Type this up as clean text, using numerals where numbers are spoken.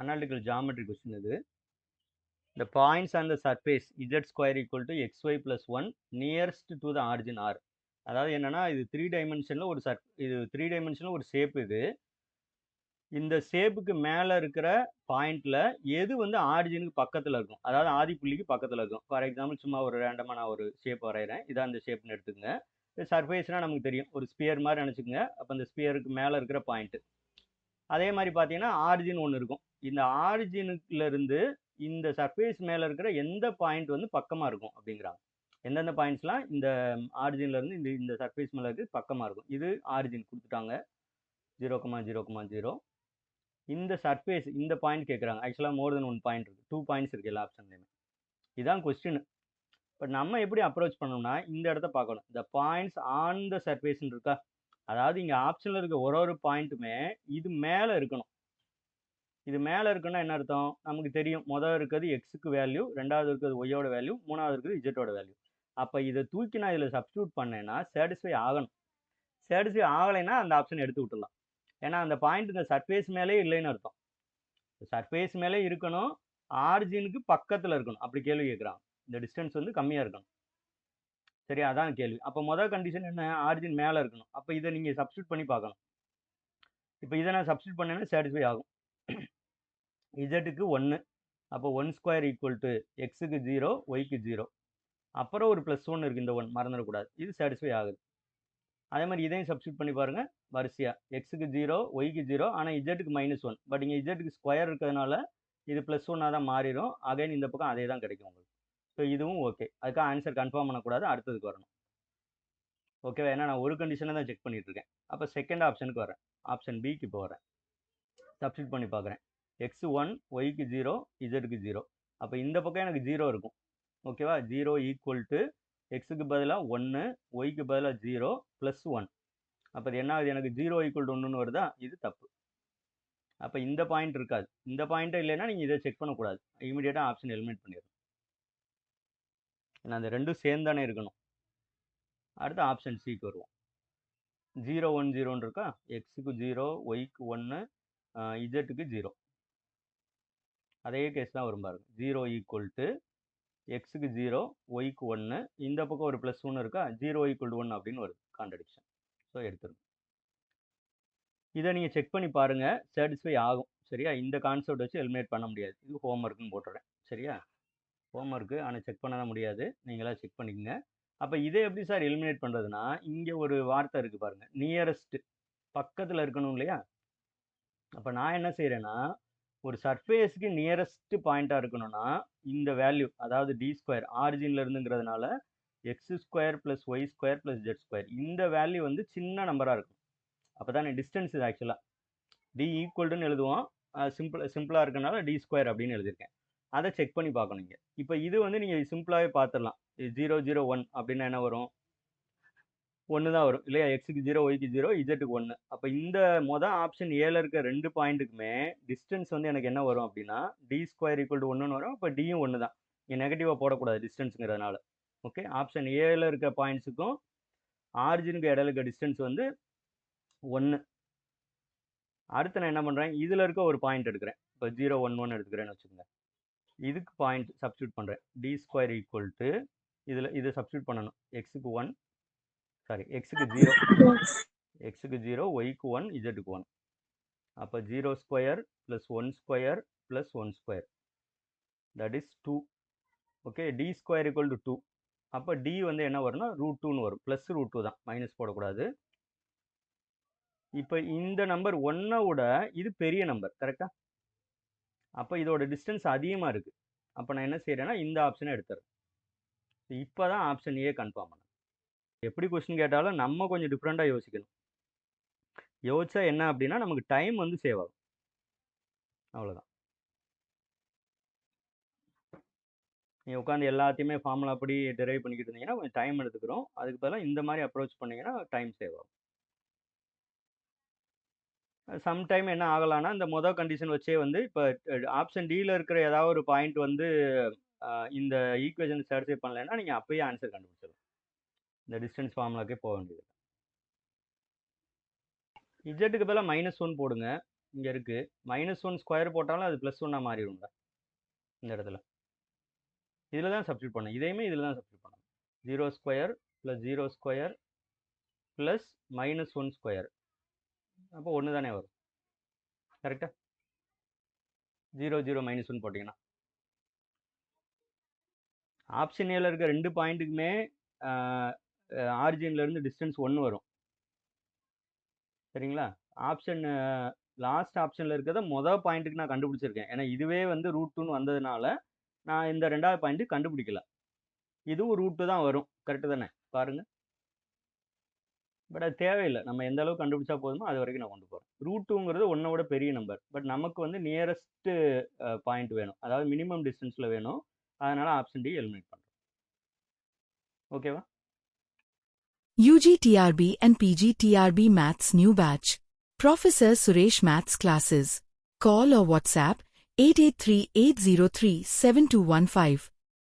analytical geometry question இது. The points on the surface z square equal to xy plus 1 nearest to the origin r. அதாவது என்னன்னா இது 3 டைமென்ஷனில் இது 3 டைமென்ஷனில் ஒரு shape. இது இந்த ஷேப்புக்கு மேலே இருக்கிற பாயிண்ட்ல எது வந்து ஆரிஜினுக்கு பக்கத்தில் இருக்கும், அதாவது ஆதி புள்ளிக்கு பக்கத்தில் இருக்கும். ஃபார் எக்ஸாம்பிள் சும்மா ஒரு ரேண்டமாக நான் ஒரு ஷேப் வரைகிறேன். இதான் அந்த ஷேப்னு எடுத்துக்கங்க. சர்ஃபேஸ்னால் நமக்கு தெரியும், ஒரு ஸ்பியர் மாதிரி நினச்சிக்கங்க. அப்போ அந்த ஸ்பியருக்கு மேலே இருக்கிற பாயிண்ட்டு. அதே மாதிரி பார்த்தீங்கன்னா ஆரிஜின் ஒன்று இருக்கும். இந்த ஆரிஜினுக்குலேருந்து இந்த சர்ஃபேஸ் மேலே இருக்கிற எந்த பாயிண்ட் வந்து பக்கமாக இருக்கும் அப்படிங்கிறாங்க. எந்தெந்த பாயிண்ட்ஸ்லாம் இந்த ஆரிஜின்லேருந்து இந்த சர்ஃபேஸ் மேலே இருக்குது பக்கமாக இருக்கும். இது ஆரிஜின் கொடுத்துட்டாங்க 0,0,0. இந்த சர்ஃபேஸ் இந்த பாயிண்ட் கேட்குறாங்க. ஆக்சுவலாக மோர் தென் 1 பாயிண்ட் இருக்குது, 2 பாயிண்ட்ஸ் இருக்குது எல்லா ஆப்ஷன்லையுமே. இதுதான் கொஸ்டின். பட் நம்ம எப்படி அப்ரோச் பண்ணோம்னா இந்த இடத்த பார்க்கணும். இந்த பாயிண்ட்ஸ் ஆன் த சர்ஃபேஸ்ன்னு இருக்கா, அதாவது இங்கே ஆப்ஷனில் இருக்க ஒரு பாயிண்ட்டுமே இது மேலே இருக்கணும். இது மேலே இருக்குன்னா என்ன அர்த்தம், நமக்கு தெரியும். முதல் இருக்கிறது எக்ஸுக்கு வேல்யூ, ரெண்டாவது இருக்கிறது ஒய்யோட வேல்யூ, மூணாவது இருக்கிறது இஜெட்டோட வேல்யூ. அப்போ இதை தூக்கி நான் இதில் சப்ஸ்டியூட் பண்ணேன்னா சாட்டிஸ்ஃபை ஆகணும். சாட்டிஸ்ஃபை ஆகலைன்னா அந்த ஆப்ஷன் எடுத்து விட்டுடலாம். ஏன்னா அந்த பாயிண்ட் இந்த சர்ஃபேஸ் மேலே இல்லைன்னு அர்த்தம். சர்ஃபேஸ் மேலே இருக்கணும், ஆரிஜினுக்கு பக்கத்தில் இருக்கணும். அப்படி கேள்வி கேட்குறாங்க. இந்த டிஸ்டன்ஸ் வந்து கம்மியாக இருக்கணும். சரி, அதான் கேள்வி. அப்போ முதல் கண்டிஷன் என்ன, ஆரிஜின் மேலே இருக்கணும். அப்போ இதை நீங்கள் சப்ஸ்டியூட் பண்ணி பார்க்கணும். இப்போ இதை நான் சப்ஸ்டியூட் பண்ணேன்னா சாட்டிஸ்ஃபை ஆகும். இஜெட்டுக்கு 1, அப்போ 1 ஸ்கொயர் ஈக்குவல் டு எக்ஸுக்கு 0, ஒய்க்கு 0. அப்புறம் ஒரு +1 இருக்குது, இந்த 1 மறந்துடக்கூடாது. இது சாட்டிஸ்ஃபை ஆகுது. அதே மாதிரி இதையும் சப்ஸ்டியூட் பண்ணி பாருங்கள் வரிசையாக. எக்ஸுக்கு 0, ஒய்க்கு 0, ஆனால் இஜெட்டுக்கு -1. பட் இங்கே இஜெட்டுக்கு ஸ்கொயர் இருக்கிறதுனால இது +1 தான் மாறிடும். அகைன் இந்த பக்கம் அதே தான் கிடைக்கும் உங்களுக்கு. ஸோ இதுவும் ஓகே. அதுக்காக ஆன்சர் கன்ஃபார்ம் பண்ணக்கூடாது, அடுத்ததுக்கு வரணும். ஓகேவா? ஏன்னா நான் ஒரு கண்டிஷனை தான் செக் பண்ணிட்டு இருக்கேன். அப்போ செகண்ட் ஆப்ஷனுக்கு வரேன். ஆப்ஷன் பிக்கு இப்போ வரேன். சப்ஸ்டியூட் பண்ணி பார்க்குறேன். x1, ஒய்க்கு 0, இஜெட்டுக்கு 0. அப்போ இந்த பக்கம் எனக்கு 0 இருக்கும். ஓகேவா? 0 ஈக்குவல் டு எக்ஸுக்கு பதிலாக 1, ஒய்க்கு பதிலாக 0 +1. அப்போ அது என்ன ஆகுது, எனக்கு 0 ஈக்குவல் டு 1ன்னு வருதா? இது தப்பு. அப்போ இந்த பாயிண்ட் இருக்காது. இந்த பாயிண்ட்டே இல்லைன்னா நீங்கள் இதை செக் பண்ணக்கூடாது, இமீடியட்டாக ஆப்ஷன் எலிமினேட் பண்ணிடணும். ஏன்னா அந்த ரெண்டும் சேர்ந்தானே இருக்கணும். அடுத்து ஆப்ஷன் சிக்கு வருவோம். 0, 1, 0ன்னு இருக்கா, எக்ஸுக்கு 0, ஒய்க்கு 1, இஜெட்டுக்கு 0. அதே கேஸ் தான் வரும் பாருங்க. 0 ஈக்குவல் டு எக்ஸுக்கு 0, ஒய்க்கு 1, இந்த பக்கம் ஒரு +1 இருக்கா, 0 ஈக்குவல் டு 1 அப்படின்னு வருது. கான்ட்ரடிக்ஷன். ஸோ எடுத்துருங்க. இதை நீங்கள் செக் பண்ணி பாருங்கள், சாட்டிஸ்ஃபை ஆகும். சரியா? இந்த கான்செப்ட் வச்சு எலிமினேட் பண்ண முடியாது. இது ஹோம்ஒர்க்குன்னு போட்டுறேன். சரியா? ஹோம்ஒர்க்கு, ஆனால் செக் பண்ண தான் முடியாது, நீங்களாக செக் பண்ணிக்கங்க. அப்போ இதை எப்படி சார் எலிமினேட் பண்ணுறதுனா, இங்கே ஒரு வார்த்தை இருக்குது பாருங்கள், நியரஸ்ட், பக்கத்தில் இருக்கணும் இல்லையா? அப்போ நான் என்ன செய்கிறேன்னா, ஒரு சர்ஃபேஸுக்கு நியரஸ்ட் பாயிண்ட்டாக இருக்கணும்னா இந்த வேல்யூ, அதாவது d2 ஆரிஜினில் இருந்துங்கிறதுனால x² + y² + z², இந்த வேல்யூ வந்து சின்ன நம்பராக இருக்கும். அப்போ தான் டிஸ்டன்ஸ் இது ஆக்சுவலாக d ஈக்குவல்டுன்னு எழுதுவோம். சிம்பிளாக இருக்கனால d² அப்படின்னு எழுதியிருக்கேன். அதை செக் பண்ணி பார்க்கணும் இங்கே. இப்போ இது வந்து நீங்கள் சிம்பிளாகவே பார்த்துடலாம். 0, 0, 1 அப்படின்னா என்ன வரும், 1 தான் வரும் இல்லையா? எக்ஸுக்கு 0, ஒய்க்கு 0, இஜெட்டுக்கு 1. அப்போ இந்த மொதல் ஆப்ஷன் ஏல இருக்க 2 பாயிண்ட்டுக்குமே டிஸ்டன்ஸ் வந்து எனக்கு என்ன வரும் அப்படின்னா d² = 1ன்னு வரும். அப்போ டியும் 1 தான். இங்கே நெகட்டிவாக போடக்கூடாது டிஸ்டன்ஸுங்கிறதுனால. ஓகே, ஆப்ஷன் ஏல இருக்க பாயிண்ட்ஸுக்கும் ஆரிஜினுக்கு இடையில இருக்க டிஸ்டன்ஸ் வந்து 1. அடுத்து நான் என்ன பண்ணுறேன், இதில் இருக்க ஒரு பாயிண்ட் எடுக்கிறேன். இப்போ 0, 1, 1 எடுத்துக்கிறேன்னு வச்சுக்கோங்க. இதுக்கு பாயிண்ட் சப்ஸ்டியூட் பண்ணுறேன். d² = இதில் இதை சப்ஸ்டியூட் பண்ணணும். எக்ஸுக்கு 1, சாரி எக்ஸுக்கு 0, எக்ஸுக்கு 0, ஒய்க்கு 1, இஜெட்டுக்கு 1. அப்போ 0² + 1² + 1², தட் இஸ் 2. Okay, d² = 2. அப்போ d வந்து என்ன வரும்னா √2ன்னு வரும். +√2 தான், மைனஸ் போடக்கூடாது. இப்போ இந்த நம்பர் 1 விட இது பெரிய நம்பர், கரெக்டா? அப்போ இதோட டிஸ்டன்ஸ் அதிகமாக இருக்குது. அப்போ நான் என்ன செய்கிறேன்னா இந்த ஆப்ஷனை எடுத்துறேன். இப்போ தான் ஆப்ஷன் ஏ கன்ஃபார்ம் பண்ணேன். எப்படி கொஸ்டின் கேட்டாலும் நம்ம கொஞ்சம் டிஃப்ரெண்ட்டாக யோசிக்கணும். யோசிச்சா என்ன அப்படின்னா நமக்கு டைம் வந்து சேவ் ஆகும். அவ்வளோதான். நீங்கள் உட்காந்து எல்லாத்தையுமே ஃபார்முலா அப்படி டெரைவ் பண்ணிக்கிட்டு இருந்தீங்கன்னா கொஞ்சம் டைம் எடுத்துக்கிறோம். அதுக்கு பதிலாக இந்த மாதிரி அப்ரோச் பண்ணிங்கன்னா டைம் சேவ் ஆகும். சம்டைம் என்ன ஆகலாம்னா இந்த மொதல் கண்டிஷன் வச்சே வந்து இப்போ ஆப்ஷன் டியில் இருக்கிற ஏதாவது ஒரு பாயிண்ட் வந்து இந்த ஈக்குவேஷன் சாட்டிஸ்ஃபை பண்ணலைன்னா நீங்கள் அப்பயே ஆன்சர் கண்டுபிடிச்சிடலாம். இந்த டிஸ்டன்ஸ் ஃபார்முலாக்கே போக வேண்டியது. இஜெட்டுக்கு பதிலாக -1 போடுங்க. இங்கே இருக்குது, -1 ஸ்கொயர் போட்டாலும் அது +1 மாறிடும்ல இந்த இடத்துல. இதில் தான் சப்ஸ்டியூட் பண்ணணும், இதையுமே இதில் தான் சப்ஸ்டியூட் பண்ணணும். 0 ஸ்கொயர் + 0 ஸ்கொயர் ப்ளஸ் -1 ஸ்கொயர், அப்போ 1 தானே வரும். கரெக்டாக 0 0 -1 போட்டிங்கன்னா ஆப்ஷன் ஏல இருக்க 2 பாயிண்ட்டுக்குமே ஆரிஜின்லேருந்து டிஸ்டன்ஸ் 1 வரும். சரிங்களா? ஆப்ஷன் லாஸ்ட் ஆப்ஷனில் இருக்கிறத மொதல் பாயிண்ட்டுக்கு நான் கண்டுபிடிச்சிருக்கேன். ஏன்னா இதுவே வந்து √2ன்னு வந்ததுனால நான் இந்த 2வது பாயிண்ட்டு கண்டுபிடிக்கல. இதுவும் √2 தான் வரும். கரெக்டு தானே? பாருங்கள். பட் அது தேவையில்லை, நம்ம எந்த அளவுக்கு கண்டுபிடிச்சா போதுமோ அது வரைக்கும் நான் கொண்டு போகிறேன். √2ங்கிறது 1 விட பெரிய நம்பர். பட் நமக்கு வந்து நியரஸ்ட்டு பாயிண்ட் வேணும், அதாவது மினிமம் டிஸ்டன்ஸில் வேணும். அதனால் ஆப்ஷன் டி எலிமினேட் பண்ணுறோம். ஓகேவா? UG TRB and PG TRB Maths New Batch. Professor Suresh Maths Classes. Call or WhatsApp 8838037215.